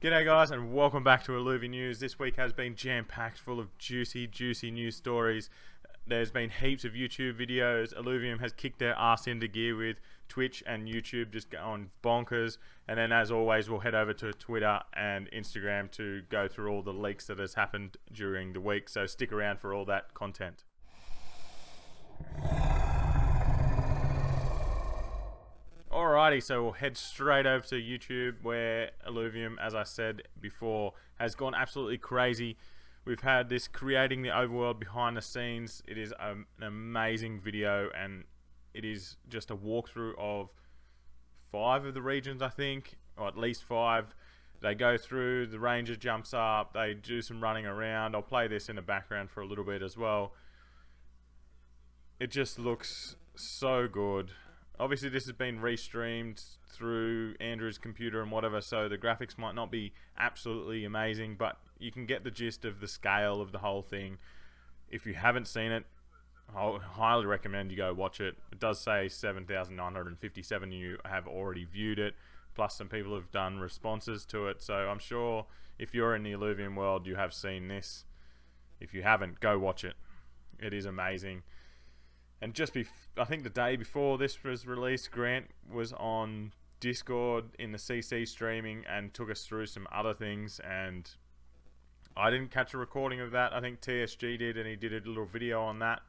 G'day guys and welcome back to Illuvinews. This week has been jam-packed full of juicy news stories. There's been heaps of YouTube videos. Illuvium has kicked their ass into gear with Twitch and YouTube just going bonkers. And then as always we'll head over to Twitter and Instagram to go through all the leaks that has happened during the week. So stick around for all that content. Alrighty, so we'll head straight over to YouTube where Illuvium, as I said before, has gone absolutely crazy. We've had this creating the overworld behind the scenes. It is an amazing video and it is just a walkthrough of 5 of the regions, I think, or at least 5. They go through, the ranger jumps up, they do some running around. I'll play this in the background for a little bit as well. It just looks so good. Obviously this has been restreamed through Andrew's computer and whatever, so the graphics might not be absolutely amazing, but you can get the gist of the scale of the whole thing. If you haven't seen it, I highly recommend you go watch it. It does say 7,957 you have already viewed it, plus some people have done responses to it, so I'm sure if you're in the Illuvium world you have seen this. If you haven't, go watch it. It is amazing. And I think the day before this was released, Grant was on Discord in the CC streaming and took us through some other things, and I didn't catch a recording of that. I think TSG did, and he did a little video on that.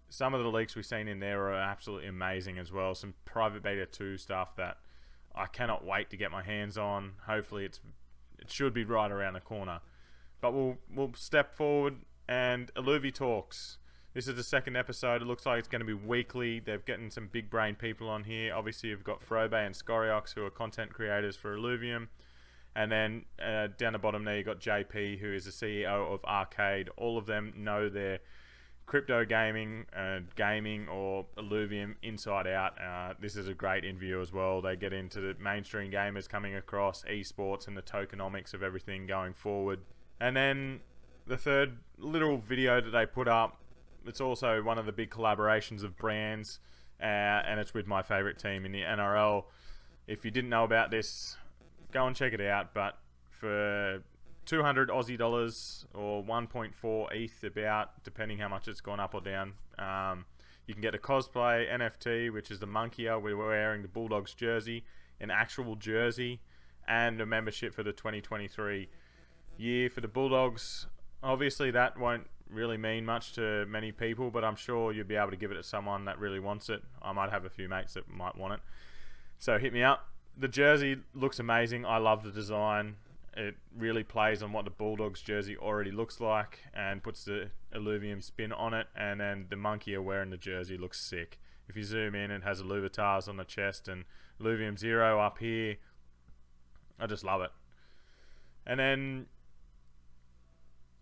Some of the leaks we've seen in there are absolutely amazing as well. Some private beta 2 stuff that I cannot wait to get my hands on. Hopefully it should be right around the corner. But we'll step forward and Illuvi Talks. This is the second episode. It looks like it's going to be weekly. They've gotten some big brain people on here. Obviously, you've got Frobe and Scoriox, who are content creators for Illuvium. And then down the bottom there, you've got JP, who is the CEO of Arcade. All of them know their crypto gaming, gaming or Illuvium inside out. This is a great interview as well. They get into the mainstream gamers coming across, esports, and the tokenomics of everything going forward. And then the third little video that they put up, it's also one of the big collaborations of brands, and it's with my favorite team in the NRL. If you didn't know about this, go and check it out. But for 200 Aussie dollars or 1.4 ETH about, depending how much it's gone up or down, you can get a cosplay NFT, which is the Monkeyer. We're wearing the Bulldogs jersey, an actual jersey, and a membership for the 2023 year for the Bulldogs. Obviously that won't really mean much to many people, but I'm sure you'll be able to give it to someone that really wants it. I might have a few mates that might want it, so hit me up. The jersey looks amazing. I love the design. It really plays on what the Bulldogs jersey already looks like and puts the Illuvium spin on it, and then the monkey wearing the jersey looks sick. If you zoom in, it has Illuvitas on the chest and Illuvium 0 up here. I just love it. And then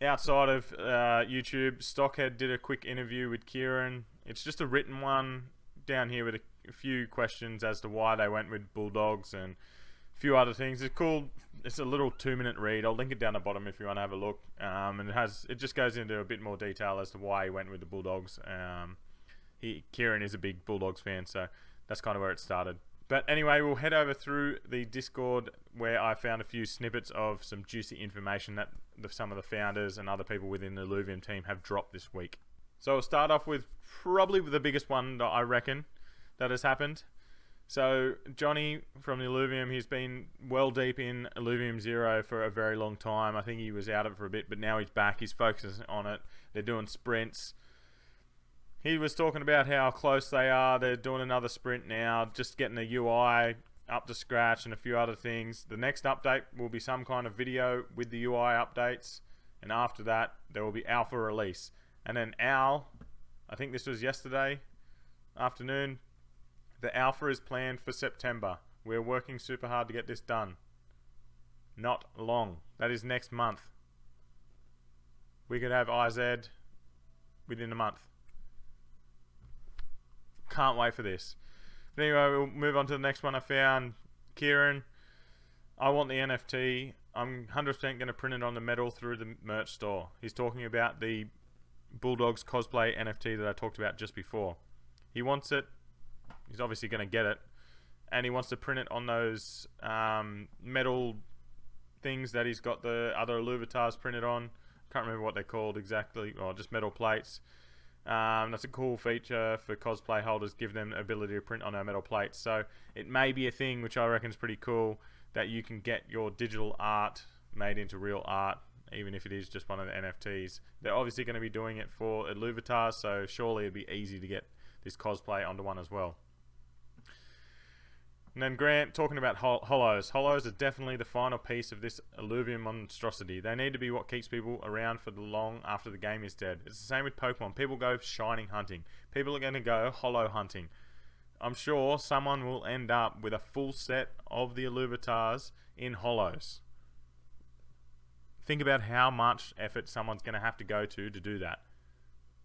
outside of YouTube, Stockhead did a quick interview with Kieran. It's just a written one down here with a few questions as to why they went with Bulldogs and a few other things. It's cool. It's a little 2-minute read. I'll link it down the bottom if you want to have a look. And it just goes into a bit more detail as to why he went with the Bulldogs. Kieran is a big Bulldogs fan, so that's kind of where it started. But anyway, we'll head over through the Discord where I found a few snippets of some juicy information that some of the founders and other people within the Illuvium team have dropped this week. So we'll start off with probably the biggest one that I reckon that has happened. So Johnny from the Illuvium, he's been well deep in Illuvium 0 for a very long time. I think he was out of it for a bit, but now he's back. He's focusing on it. They're doing sprints. He was talking about how close they are. They're doing another sprint now, just getting the UI up to scratch and a few other things. The next update will be some kind of video with the UI updates, and after that there will be alpha release. And then I think this was yesterday afternoon, the alpha is planned for September. We're working super hard to get this done. Not long. That is next month. We could have IZ within a month. Can't wait for this. But anyway, we'll move on to the next one I found. Kieran, I want the NFT. I'm 100% going to print it on the metal through the merch store. He's talking about the Bulldogs cosplay NFT that I talked about just before. He wants it. He's obviously going to get it. And he wants to print it on those metal things that he's got the other Illuvatars printed on. Can't remember what they're called exactly, or just metal plates. That's a cool feature for cosplay holders, give them the ability to print on our metal plates. So it may be a thing, which I reckon is pretty cool, that you can get your digital art made into real art, even if it is just one of the NFTs. They're obviously going to be doing it for Illuvatars, so surely it'd be easy to get this cosplay onto one as well. And then Grant, talking about hollows. Hollows are definitely the final piece of this Illuvium monstrosity. They need to be what keeps people around for the long after the game is dead. It's the same with Pokemon. People go shining hunting. People are going to go hollow hunting. I'm sure someone will end up with a full set of the Illuvatars in hollows. Think about how much effort someone's going to have to go to do that.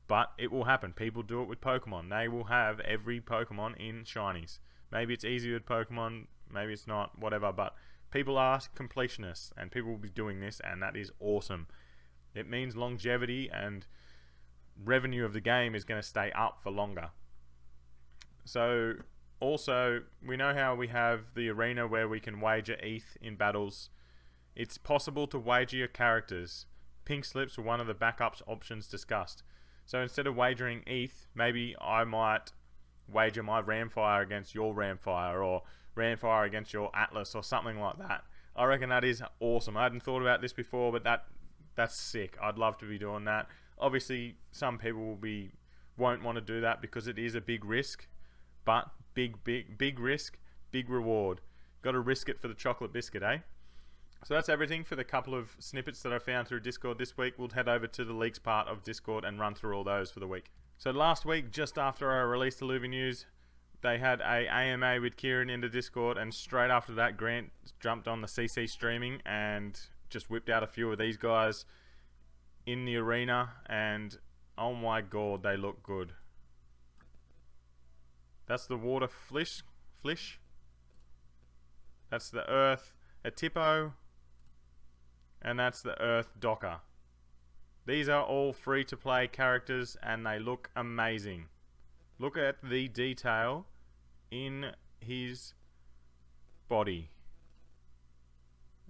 But it will happen. People do it with Pokemon. They will have every Pokemon in shinies. Maybe it's easy with Pokemon, maybe it's not, whatever, but people are completionists, and people will be doing this, and that is awesome. It means longevity and revenue of the game is going to stay up for longer. So, also, we know how we have the arena where we can wager ETH in battles. It's possible to wager your characters. Pink slips were one of the backups options discussed. So instead of wagering ETH, maybe I might wager my Ramfire against your Ramfire, or Ramfire against your Atlas, or something like that. I reckon that is awesome. I hadn't thought about this before, but that's sick. I'd love to be doing that. Obviously, some people won't want to do that because it is a big risk, but big risk, big reward. Got to risk it for the chocolate biscuit, eh? So that's everything for the couple of snippets that I found through Discord this week. We'll head over to the leaks part of Discord and run through all those for the week. So last week, just after I released Illuvinews, they had a AMA with Kieran into Discord, and straight after that, Grant jumped on the CC streaming and just whipped out a few of these guys in the arena, and oh my god, they look good. That's the water flish. That's the earth Atipo, and that's the earth Docker. These are all free-to-play characters, and they look amazing. Look at the detail in his body.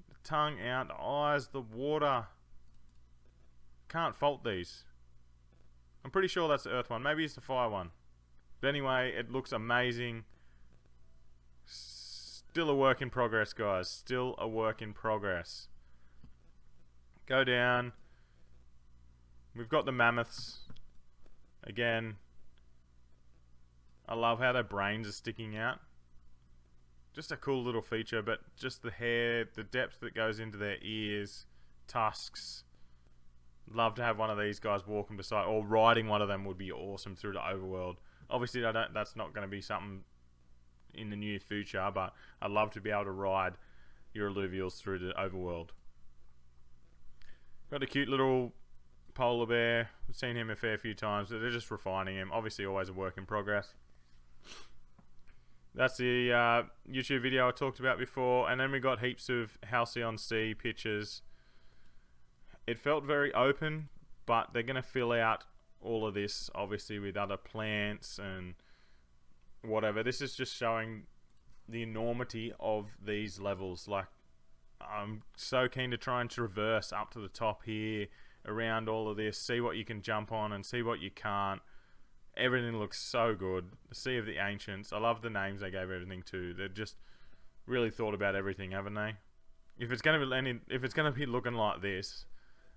The tongue out, the eyes, the water. Can't fault these. I'm pretty sure that's the earth one. Maybe it's the fire one. But anyway, it looks amazing. Still a work in progress, guys. Still a work in progress. Go down. We've got the mammoths. Again, I love how their brains are sticking out. Just a cool little feature, but just the hair, the depth that goes into their ears, tusks. Love to have one of these guys walking beside, or riding one of them would be awesome through the overworld. Obviously, that's not going to be something in the near future, but I'd love to be able to ride your Alluvials through the overworld. Got a cute little polar bear. I've seen him a fair few times, but they're just refining him. Obviously, always a work in progress. That's the YouTube video I talked about before, and then we got heaps of Halcyon Sea pictures. It felt very open, but they're going to fill out all of this, obviously, with other plants and whatever. This is just showing the enormity of these levels. Like, I'm so keen to try and traverse up to the top here, around all of this, see what you can jump on and see what you can't. Everything looks so good. The Sea of the Ancients. I love the names they gave everything to. They've just really thought about everything, haven't they? If it's gonna be looking like this,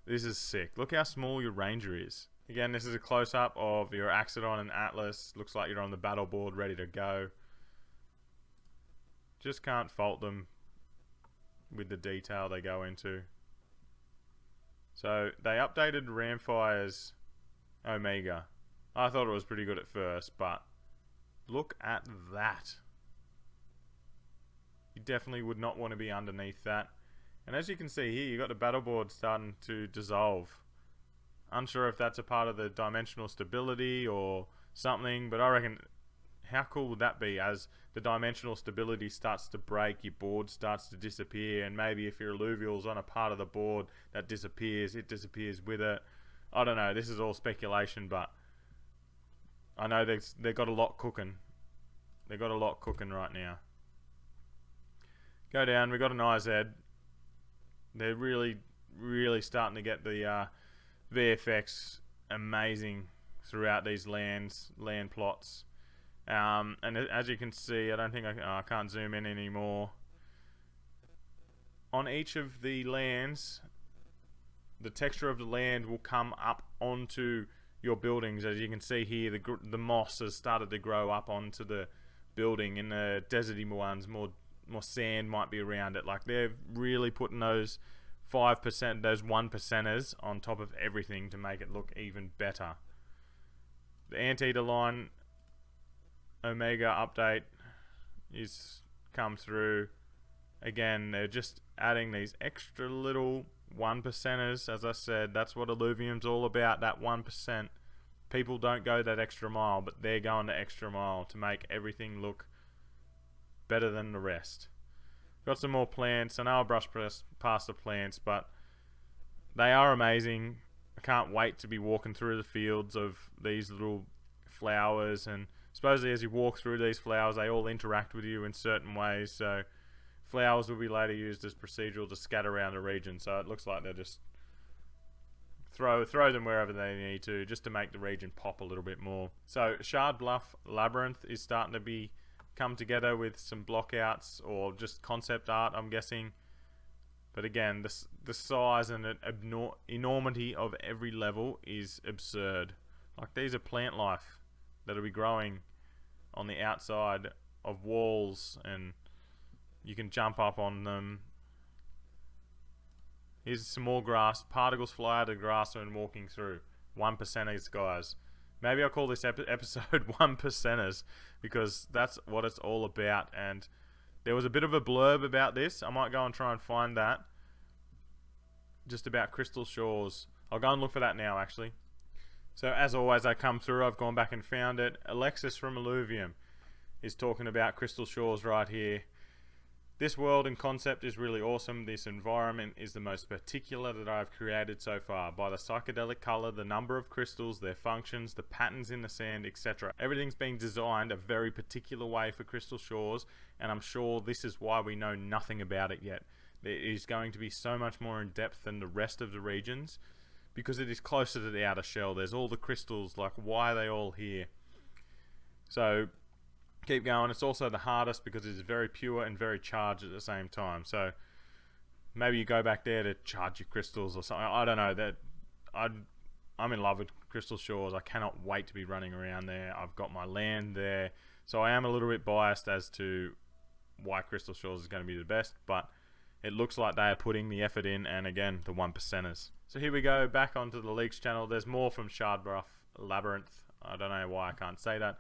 this is sick. Look how small your ranger is. Again, this is a close-up of your Axodon and Atlas. Looks like you're on the battle board, ready to go. Just can't fault them with the detail they go into. So they updated Ramfire's Omega. I thought it was pretty good at first, but look at that. You definitely would not want to be underneath that. And as you can see here, you got the battle board starting to dissolve. Unsure if that's a part of the dimensional stability or something, but I reckon, how cool would that be? As the dimensional stability starts to break, your board starts to disappear, and maybe if your Alluvial's on a part of the board that disappears, it disappears with it. I don't know, this is all speculation, but I know they've got a lot cooking. They've got a lot cooking right now. Go down, we got an IZ. they're really starting to get the VFX amazing throughout these land plots. And as you can see, I don't think I can't zoom in anymore. On each of the lands, the texture of the land will come up onto your buildings. As you can see here, the moss has started to grow up onto the building. In the deserty ones, more sand might be around it. Like, they're really putting those 5%, those 1%ers on top of everything to make it look even better. The Anteater line Omega update is come through. Again, they're just adding these extra little 1%ers. As I said, that's what Illuvium's all about, that 1%. People don't go that extra mile, but they're going the extra mile to make everything look better than the rest. Got some more plants. I know I brushed past the plants, but they are amazing. I can't wait to be walking through the fields of these little flowers, and supposedly as you walk through these flowers, they all interact with you in certain ways. So flowers will be later used as procedural to scatter around the region. So it looks like they're just throw them wherever they need to, just to make the region pop a little bit more. So Shard Bluff Labyrinth is starting to come together with some blockouts or just concept art, I'm guessing. But again, the size and enormity of every level is absurd. Like, these are plant life that'll be growing on the outside of walls, and you can jump up on them. Here's some more grass. Particles fly out of the grass when walking through. 1%ers, guys. Maybe I'll call this episode 1%ers, because that's what it's all about. And there was a bit of a blurb about this. I might go and try and find that. Just about Crystal Shores. I'll go and look for that now, actually. So as always, I come through. I've gone back and found it. Alexis from Illuvium is talking about Crystal Shores right here. This world and concept is really awesome. This environment is the most particular that I've created so far. By the psychedelic color, the number of crystals, their functions, the patterns in the sand, etc. Everything's being designed a very particular way for Crystal Shores, and I'm sure this is why we know nothing about it yet. It is going to be so much more in depth than the rest of the regions, because it is closer to the outer shell. There's all the crystals. Like, why are they all here? So keep going. It's also the hardest because it's very pure and very charged at the same time. So maybe you go back there to charge your crystals or something. I don't know. I'm in love with Crystal Shores. I cannot wait to be running around there. I've got my land there, so I am a little bit biased as to why Crystal Shores is going to be the best, but it looks like they are putting the effort in, and again, the 1%ers. So here we go, back onto the Leaks channel. There's more from Shard Bluff Labyrinth. I don't know why I can't say that.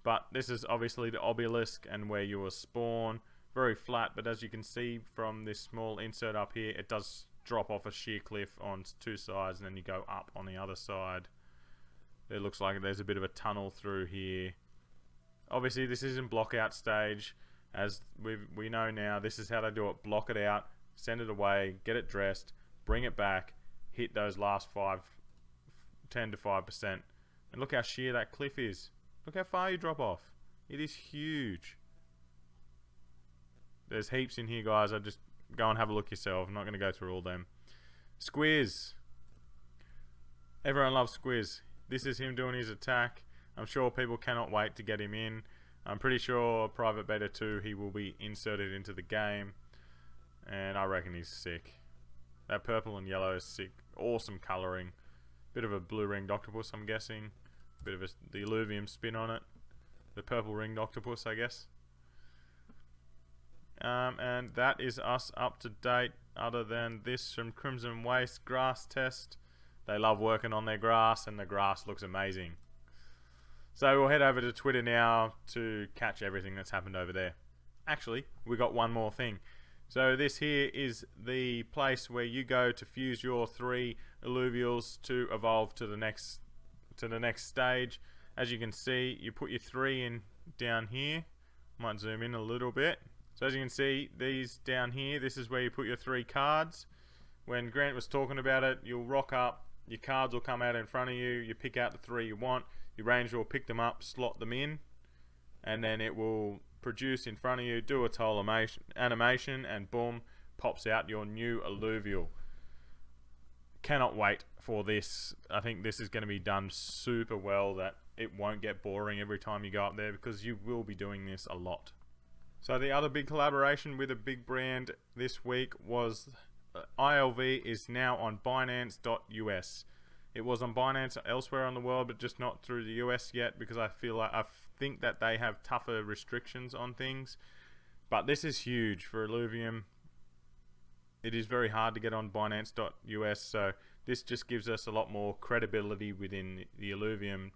But this is obviously the obelisk and where you will spawn. Very flat, but as you can see from this small insert up here, it does drop off a sheer cliff on two sides, and then you go up on the other side. It looks like there's a bit of a tunnel through here. Obviously, this is in blockout stage. As we know now, this is how they do it. Block it out, send it away, get it dressed, bring it back, hit those last 10 to 5%. And look how sheer that cliff is. Look how far you drop off. It is huge. There's heaps in here, guys. I just go and have a look yourself. I'm not going to go through all them. Squiz. Everyone loves Squiz. This is him doing his attack. I'm sure people cannot wait to get him in. I'm pretty sure Private Beta 2 he will be inserted into the game. And I reckon he's sick. That purple and yellow is sick. Awesome colouring. Bit of a blue ringed octopus, I'm guessing. Bit of the Illuvium spin on it. The purple ringed octopus, I guess. And that is us up to date, other than this from Crimson Waste grass test. They love working on their grass, and the grass looks amazing. So we'll head over to Twitter now to catch everything that's happened over there. Actually, we got one more thing. So this here is the place where you go to fuse your 3 Alluvials to evolve to the next stage. As you can see, you put your 3 in down here. Might zoom in a little bit. So as you can see, these down here, this is where you put your 3 cards. When Grant was talking about it, you'll rock up, your cards will come out in front of you, you pick out the 3 you want, your ranger will pick them up, slot them in, and then it will produce in front of you, do its whole animation, and boom, pops out your new Alluvial. Cannot wait for this. I think this is going to be done super well, that it won't get boring every time you go up there, because you will be doing this a lot. So the other big collaboration with a big brand this week was ILV is now on Binance.us. It was on Binance elsewhere in the world, but just not through the US yet, because I think that they have tougher restrictions on things. But this is huge for Illuvium. It is very hard to get on Binance.us, so this just gives us a lot more credibility within the Illuvium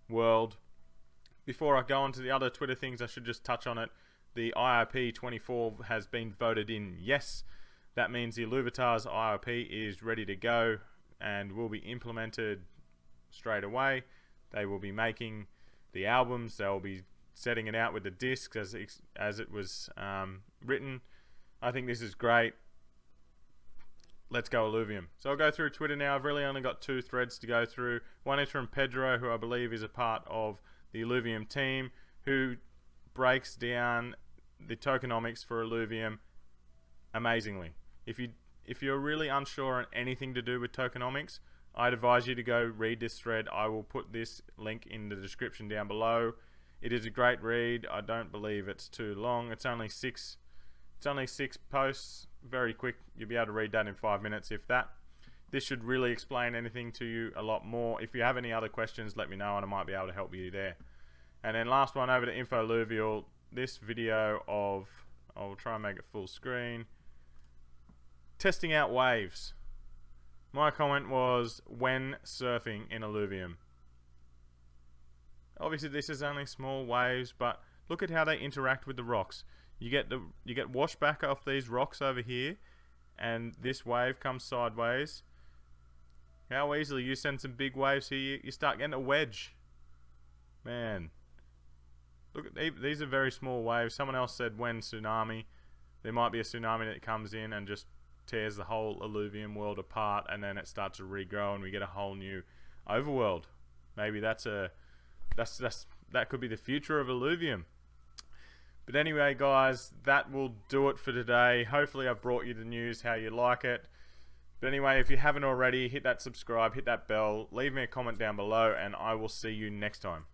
world. Before I go on to the other Twitter things, I should just touch on it. The IRP 24 has been voted in yes. That means the Illuvitar's IRP is ready to go and will be implemented straight away. They will be making the albums. They'll be setting it out with the discs as it was written. I think this is great. Let's go Illuvium. So I'll go through Twitter now. I've really only got 2 threads to go through. One is from Pedro, who I believe is a part of the Illuvium team, who breaks down the tokenomics for Illuvium amazingly. If you're really unsure on anything to do with tokenomics, I'd advise you to go read this thread. I will put this link in the description down below. It is a great read. I don't believe it's too long. It's only 6 posts. Very quick. You'll be able to read that in 5 minutes, if that. This should really explain anything to you a lot more. If you have any other questions, let me know and I might be able to help you there. And then last one, over to Info Alluvial. This video of, I'll try and make it full screen, testing out waves. My comment was, when surfing in Illuvium. Obviously this is only small waves, but look at how they interact with the rocks. You get washed back off these rocks over here, and this wave comes sideways. How easily you send some big waves here, you start getting a wedge. Man, look at these are very small waves. Someone else said when tsunami. There might be a tsunami that comes in and just tears the whole Illuvium world apart, and then it starts to regrow and we get a whole new overworld. Maybe that could be the future of Illuvium. But anyway, guys, that will do it for today. Hopefully I've brought you the news how you like it. But anyway, if you haven't already, hit that subscribe, hit that bell, leave me a comment down below, and I will see you next time.